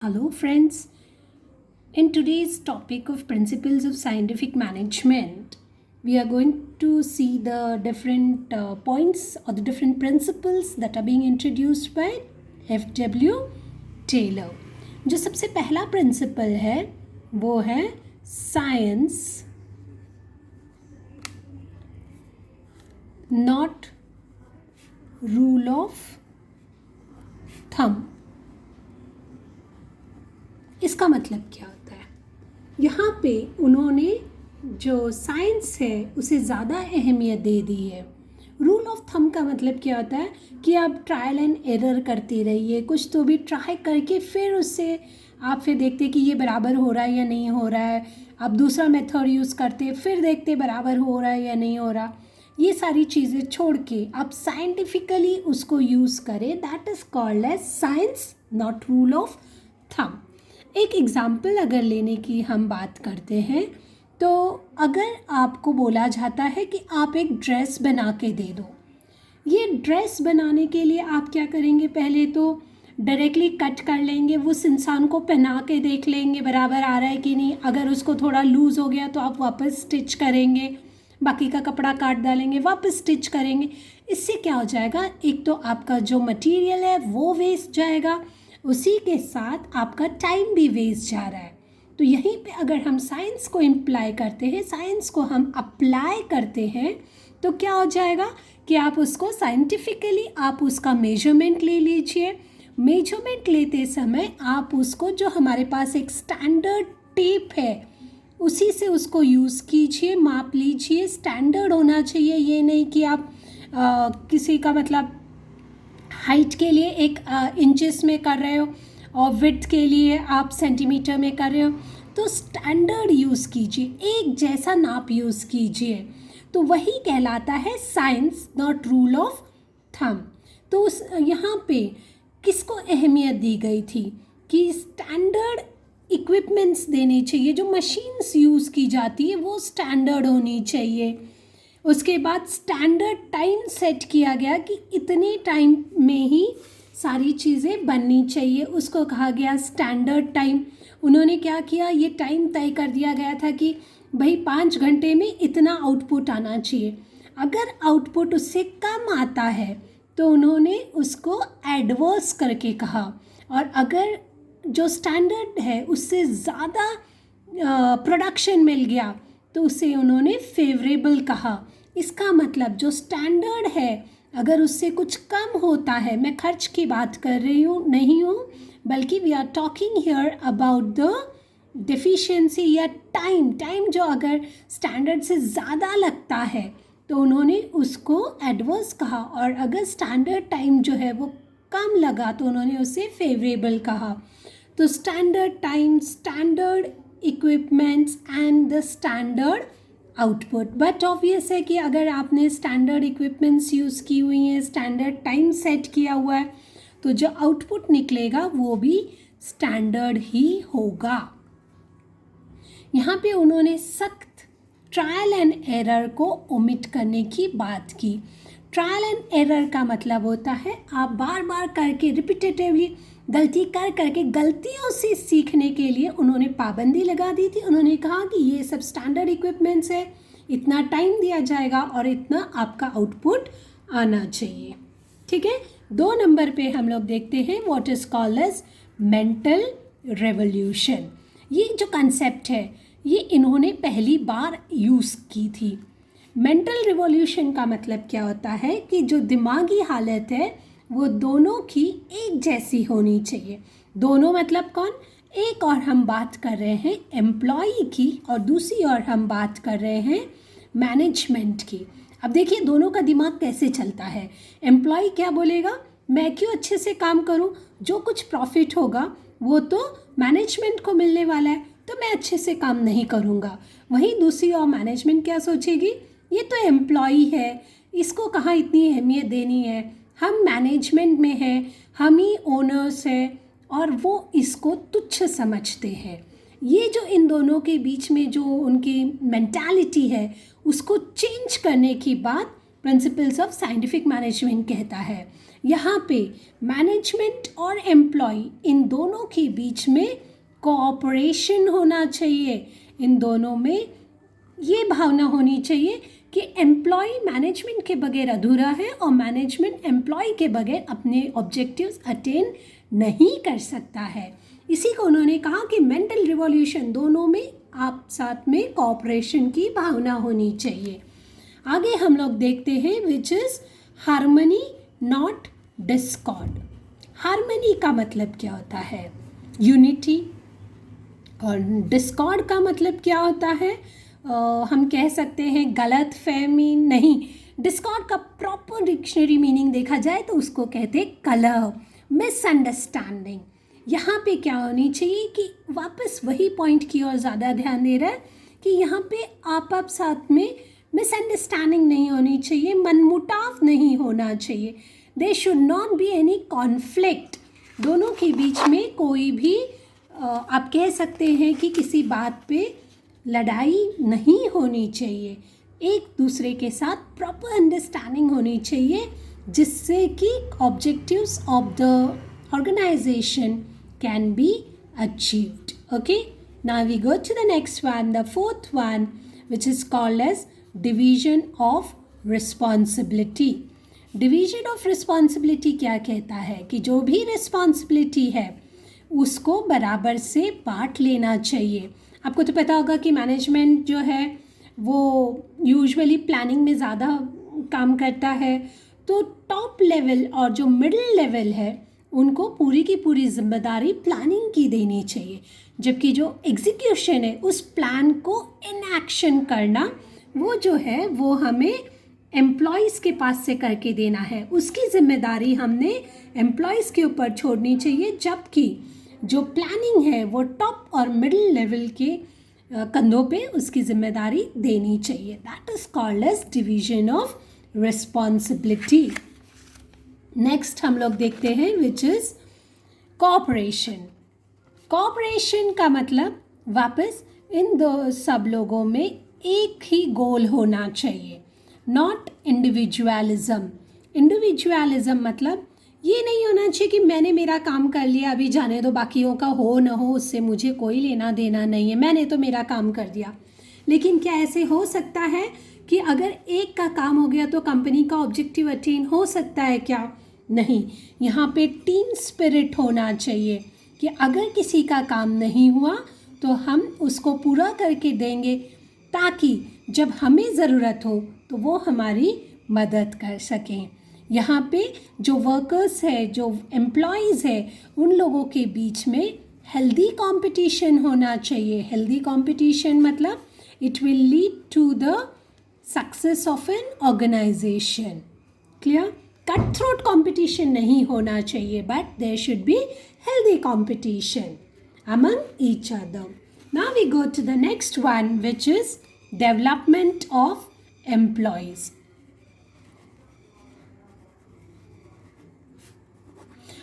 Hello, friends. In today's topic of principles of scientific management, we are going to see the different points or the different principles that are being introduced by F.W. Taylor. जो सबसे पहला principal है वो है science not rule of thumb. इसका मतलब क्या होता है? यहाँ पे उन्होंने जो साइंस है उसे ज़्यादा अहमियत दे दी है। रूल ऑफ थंब का मतलब क्या होता है कि आप ट्रायल एंड एरर करते रहिए, कुछ तो भी ट्राई करके फिर उससे आप फिर देखते कि ये बराबर हो रहा है या नहीं हो रहा है। आप दूसरा मेथड यूज़ करते फिर देखते बराबर हो रहा है या नहीं हो रहा। ये सारी चीज़ें छोड़ के आप साइंटिफिकली उसको यूज़ करें, that is called as science not rule of thumb. एक एग्ज़ाम्पल अगर लेने की हम बात करते हैं तो अगर आपको बोला जाता है कि आप एक ड्रेस बना के दे दो, ये ड्रेस बनाने के लिए आप क्या करेंगे? पहले तो डायरेक्टली कट कर लेंगे, उस इंसान को पहना के देख लेंगे बराबर आ रहा है कि नहीं। अगर उसको थोड़ा लूज़ हो गया तो आप वापस स्टिच करेंगे, बाकी का कपड़ा काट डालेंगे, वापस स्टिच करेंगे। इससे क्या हो जाएगा? एक तो आपका जो मटेरियल है वो वेस्ट जाएगा, उसी के साथ आपका टाइम भी वेस्ट जा रहा है। तो यहीं पे अगर हम साइंस को इम्प्लाई करते हैं, साइंस को हम अप्लाई करते हैं, तो क्या हो जाएगा कि आप उसको साइंटिफिकली आप उसका मेजरमेंट ले लीजिए। मेजरमेंट लेते समय आप उसको, जो हमारे पास एक स्टैंडर्ड टेप है, उसी से उसको यूज़ कीजिए, माप लीजिए। स्टैंडर्ड होना चाहिए, ये नहीं कि आप किसी का मतलब हाइट के लिए एक इंचेस में कर रहे हो और विड्थ के लिए आप सेंटीमीटर में कर रहे हो। तो स्टैंडर्ड यूज़ कीजिए, एक जैसा नाप यूज़ कीजिए, तो वही कहलाता है science not rule of thumb. तो यहाँ पे किसको अहमियत दी गई थी कि स्टैंडर्ड इक्विपमेंट्स देने चाहिए, जो मशीन्स यूज़ की जाती है वो स्टैंडर्ड होनी चाहिए। उसके बाद स्टैंडर्ड टाइम सेट किया गया कि इतने टाइम में ही सारी चीज़ें बननी चाहिए, उसको कहा गया स्टैंडर्ड टाइम। उन्होंने क्या किया, ये टाइम तय कर दिया गया था कि भाई 5 घंटे में इतना आउटपुट आना चाहिए। अगर आउटपुट उससे कम आता है तो उन्होंने उसको एडवर्स करके कहा, और अगर जो स्टैंडर्ड है उससे ज़्यादा प्रोडक्शन मिल गया तो उसे उन्होंने फेवरेबल कहा। इसका मतलब जो स्टैंडर्ड है अगर उससे कुछ कम होता है, मैं खर्च की बात कर रही हूँ नहीं हूँ, बल्कि we are talking here about the deficiency या टाइम जो अगर स्टैंडर्ड से ज़्यादा लगता है तो उन्होंने उसको एडवर्स कहा, और अगर स्टैंडर्ड टाइम जो है वो कम लगा तो उन्होंने उसे फेवरेबल कहा। तो standard time, standard equipments and the standard output. But obvious है कि अगर आपने स्टैंडर्ड इक्विपमेंट्स यूज़ की हुई हैं, स्टैंडर्ड टाइम सेट किया हुआ है, तो जो आउटपुट निकलेगा वो भी स्टैंडर्ड ही होगा। यहाँ पे उन्होंने सख्त ट्रायल एंड एरर को ओमिट करने की बात की। ट्रायल एंड एरर का मतलब होता है आप बार बार करके रिपीटेटिवली गलती कर करके, गलतियों से सीखने के लिए उन्होंने पाबंदी लगा दी थी। उन्होंने कहा कि ये सब स्टैंडर्ड इक्विपमेंट्स है, इतना टाइम दिया जाएगा और इतना आपका आउटपुट आना चाहिए। ठीक है। 2 नंबर पे हम लोग देखते हैं what is called as mental revolution. ये जो कंसेप्ट है ये इन्होंने पहली बार यूज़ की थी। मेंटल रिवॉल्यूशन का मतलब क्या होता है कि जो दिमागी हालत है वो दोनों की एक जैसी होनी चाहिए। दोनों मतलब कौन? एक और हम बात कर रहे हैं एम्प्लॉई की और दूसरी और हम बात कर रहे हैं मैनेजमेंट की। अब देखिए दोनों का दिमाग कैसे चलता है। एम्प्लॉई क्या बोलेगा, मैं क्यों अच्छे से काम करूं, जो कुछ प्रॉफिट होगा वो तो मैनेजमेंट को मिलने वाला है, तो मैं अच्छे से काम नहीं करूंगा। वहीं दूसरी और मैनेजमेंट क्या सोचेगी, ये तो एम्प्लॉई है, इसको कहाँ इतनी अहमियत देनी है, हम मैनेजमेंट में हैं, हम ही ओनर्स हैं, और वो इसको तुच्छ समझते हैं। ये जो इन दोनों के बीच में जो उनकी मेंटालिटी है उसको चेंज करने की बात प्रिंसिपल्स ऑफ साइंटिफिक मैनेजमेंट कहता है। यहाँ पे मैनेजमेंट और एम्प्लॉय इन दोनों के बीच में कोऑपरेशन होना चाहिए। इन दोनों में ये भावना होनी चाहिए कि एम्प्लॉय मैनेजमेंट के बगैर अधूरा है और मैनेजमेंट एम्प्लॉय के बगैर अपने ऑब्जेक्टिव्स अटेन नहीं कर सकता है। इसी को उन्होंने कहा कि मेंटल रिवॉल्यूशन, दोनों में आप साथ में कोऑपरेशन की भावना होनी चाहिए। आगे हम लोग देखते हैं which is harmony not Discord. Harmony का मतलब क्या होता है? यूनिटी। और डिस्कॉर्ड का मतलब क्या होता है? हम कह सकते हैं गलत फहमी नहीं। डिस्कॉर्ड का प्रॉपर डिक्शनरी मीनिंग देखा जाए तो उसको कहते हैं कलह, मिसअंडरस्टैंडिंग। यहाँ पे क्या होनी चाहिए कि वापस वही पॉइंट की ओर ज़्यादा ध्यान दे रहा है कि यहाँ पे आप साथ में मिसअंडरस्टैंडिंग नहीं होनी चाहिए, मनमुटाव नहीं होना चाहिए। There should not be any conflict. दोनों के बीच में कोई भी आप कह सकते हैं कि किसी बात पे लड़ाई नहीं होनी चाहिए। एक दूसरे के साथ प्रॉपर अंडरस्टैंडिंग होनी चाहिए जिससे कि objectives of the organization can be achieved. Okay, now we go to the next one, the fourth one, which is called as division of responsibility. Division of responsibility क्या कहता है कि जो भी रिस्पॉन्सिबिलिटी है उसको बराबर से बांट लेना चाहिए। आपको तो पता होगा कि मैनेजमेंट जो है वो यूजुअली प्लानिंग में ज़्यादा काम करता है, तो टॉप लेवल और जो मिडिल लेवल है उनको पूरी की पूरी जिम्मेदारी प्लानिंग की देनी चाहिए, जबकि जो एग्जीक्यूशन है उस प्लान को इन एक्शन करना वो जो है वो हमें एम्प्लॉयज़ के पास से करके देना है। उसकी जिम्मेदारी हमने एम्प्लॉयज़ के ऊपर छोड़नी चाहिए, जबकि जो प्लानिंग है वो टॉप और मिडिल लेवल के कंधों पे उसकी जिम्मेदारी देनी चाहिए। That is called as division of responsibility. Next हम लोग देखते हैं विच इज़ कोऑपरेशन। कोऑपरेशन का मतलब वापस इन दो सब लोगों में एक ही गोल होना चाहिए, नॉट इंडिविजुअलिज्म। इंडिविजुअलिज्म मतलब ये नहीं होना चाहिए कि मैंने मेरा काम कर लिया, अभी जाने दो, बाकियों का हो न हो उससे मुझे कोई लेना देना नहीं है, मैंने तो मेरा काम कर दिया। लेकिन क्या ऐसे हो सकता है कि अगर एक का काम हो गया तो कंपनी का ऑब्जेक्टिव अटेन हो सकता है क्या? नहीं। यहाँ पे टीम स्पिरिट होना चाहिए कि अगर किसी का काम नहीं हुआ तो हम उसको पूरा करके देंगे, ताकि जब हमें ज़रूरत हो तो वो हमारी मदद कर सकें। यहाँ पे जो वर्कर्स है, जो एम्प्लॉयज़ है, उन लोगों के बीच में हेल्दी कंपटीशन होना चाहिए। हेल्दी कंपटीशन मतलब it will lead to the success of an organization. Clear? Cut throat competition नहीं होना चाहिए, but there should be healthy competition among each other. Now we go to the next one, which is development of employees.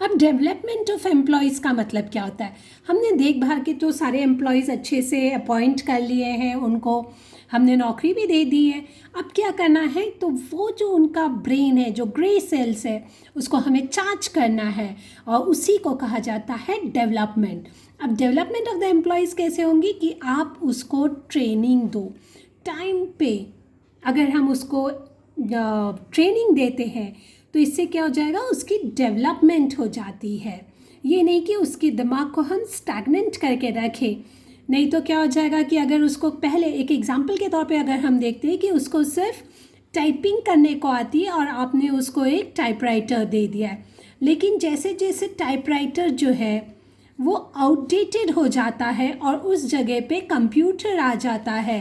अब development of employees का मतलब क्या होता है? हमने देखभाल के तो सारे एम्प्लॉयज़ अच्छे से अपॉइंट कर लिए हैं, उनको हमने नौकरी भी दे दी है। अब क्या करना है, तो वो जो उनका ब्रेन है, जो ग्रे सेल्स है, उसको हमें चार्ज करना है और उसी को कहा जाता है डेवलपमेंट। अब डेवलपमेंट ऑफ द एम्प्लॉयज़ कैसे होंगी कि आप उसको ट्रेनिंग दो टाइम पे। अगर हम उसको ट्रेनिंग देते हैं तो इससे क्या हो जाएगा, उसकी डेवलपमेंट हो जाती है। ये नहीं कि उसकी दिमाग को हम स्टैग्नेंट करके रखें, नहीं तो क्या हो जाएगा कि अगर उसको पहले एक एग्जांपल के तौर पे अगर हम देखते हैं कि उसको सिर्फ टाइपिंग करने को आती है और आपने उसको एक टाइपराइटर दे दिया है, लेकिन जैसे जैसे टाइपराइटर जो है वो आउटडेटेड हो जाता है और उस जगह पे कंप्यूटर आ जाता है,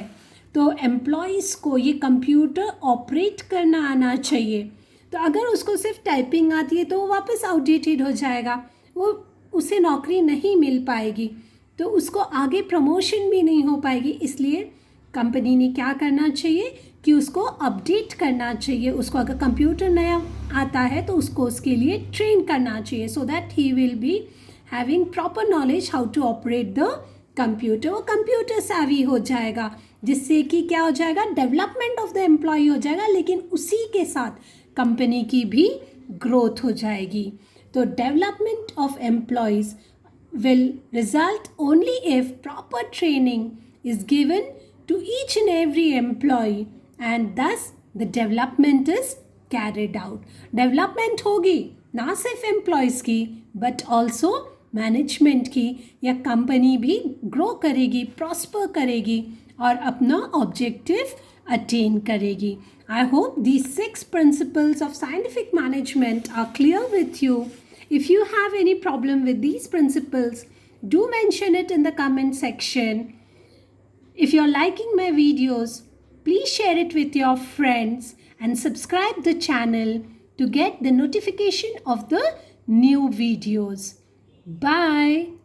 तो एम्प्लॉयज़ को ये कंप्यूटर ऑपरेट करना आना चाहिए। तो अगर उसको सिर्फ टाइपिंग आती है तो वो वापस आउटडेटेड हो जाएगा, वो उसे नौकरी नहीं मिल पाएगी, तो उसको आगे प्रमोशन भी नहीं हो पाएगी। इसलिए कंपनी ने क्या करना चाहिए कि उसको अपडेट करना चाहिए। उसको अगर कंप्यूटर नया आता है तो उसको उसके लिए ट्रेन करना चाहिए, so that he will be having proper knowledge how to operate the computer. वो कंप्यूटर savvy हो जाएगा जिससे कि क्या हो जाएगा, डेवलपमेंट ऑफ द एम्प्लॉय हो जाएगा, लेकिन उसी के साथ कंपनी की भी ग्रोथ हो जाएगी. तो development of employees will result only if proper training is given to each and every employee, and thus the development is carried out. Development होगी ना सिर्फ एम्प्लॉयज़ की बट ऑल्सो मैनेजमेंट की, या कंपनी भी ग्रो करेगी, प्रॉस्पर करेगी और अपना ऑब्जेक्टिव अटेन करेगी. I hope these 6 principles of scientific management are clear with you. If you have any problem with these principles, do mention it in the comment section. If you're liking my videos, please share it with your friends and subscribe the channel to get the notification of the new videos. Bye.